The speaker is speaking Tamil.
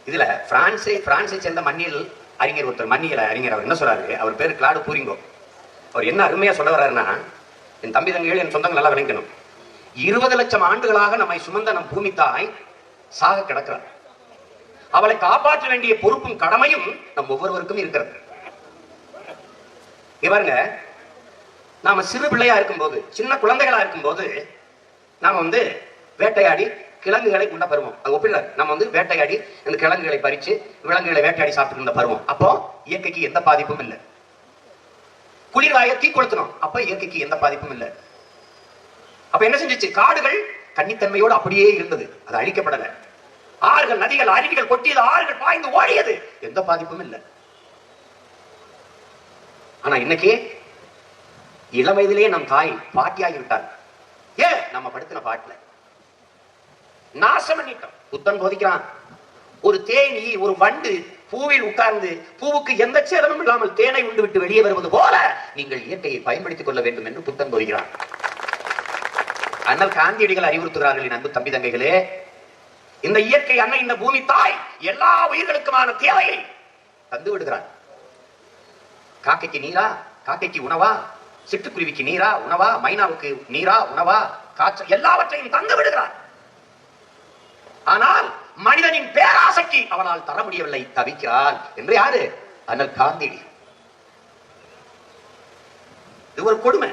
இதுல பிரான்சை சேர்ந்த மண்ணியல் அறிஞர் ஒருத்தர், மண்ணியல் அறிஞர், அவர் என்ன சொல்றாரு, அவர் பேரு கிளாடு பூரிங்கோ. அவர் என்ன அருமையா சொல்ல வர்றாருன்னா, என் தம்பி தங்கைகள், என் சொந்தங்கள் நல்லா விளங்கணும். 20 லட்சம் ஆண்டுகளாக நம்மை சுமந்த நம் பூமி தாய் சாக கிடக்கிறார். அவளை காப்பாற்ற வேண்டிய பொறுப்பும் கடமையும் நம் ஒவ்வொருவருக்கும் இருக்கிறது. பாருங்க, நாம சிறு பிள்ளையா இருக்கும் போது, சின்ன குழந்தைகளா இருக்கும் போது, நாம வேட்டையாடி கிழங்குகளை உண்ட பருவம். அது ஒப்பிடுறாரு. நம்ம வேட்டையாடி இந்த கிழங்குகளை பறிச்சு விலங்குகளை வேட்டையாடி சாப்பிட்டு இருந்த பருவம். அப்போ இயற்கைக்கு எந்த பாதிப்பும் இல்லை. குளிர்வாய தீ கொளுத்தணும், அப்ப இயற்கைக்கு எந்த பாதிப்பும் இல்லை. அப்ப என்ன செஞ்சிச்சு? காடுகள் கன்னித்தன்மையோடு அப்படியே இருந்தது, அது அழிக்கப்படல. ஆறுகள், நதிகள், அருவிகள் கொட்டியது, ஆறுகள் பாய்ந்து ஓடியது, எந்த பாதிப்பும் இல்லை. ஆனா இன்னைக்கு இளம் வயதிலேயே நம் தாய் பாட்டியாகி விட்டார். ஏன்? நம்ம படுத்தின பாட்டுல நாசம் பண்ணிட்டோம். புத்தன் போதிக்கிறான், ஒரு தேனி, ஒரு வண்டு பூவில் உட்கார்ந்து பூவுக்கு எந்த சேதமும் இல்லாமல் தேனை உண்டு விட்டு வெளியே வருவது போல நீங்கள் இயற்கையை பயன்படுத்திக் கொள்ள வேண்டும் என்று புத்தன் போதிக்கிறான். அண்ணல் காந்தியடிகள் அறிவுறுத்துகிறார்கள். என் அன்பு தம்பி தங்கைகளே, இந்த இயற்கை அன்னை, இந்த பூமி தாய் எல்லா உயிர்களுக்குமான தேவையை தந்து விடுகிறார். காக்கைக்கு நீரா, காக்கைக்கு உணவா, சிட்டுக்குருவிக்கு நீரா உணவா, மைனாவுக்கு நீரா உணவா, காற்று, எல்லாவற்றையும் தந்து விடுகிறார். ஆனால் மனிதனின் பேராசைக்கு அவனால் தர முடியவில்லை, தவிக்கிறான் என்று யாரு? அண்ணல் காந்தியடி. இது ஒரு கொடுமை.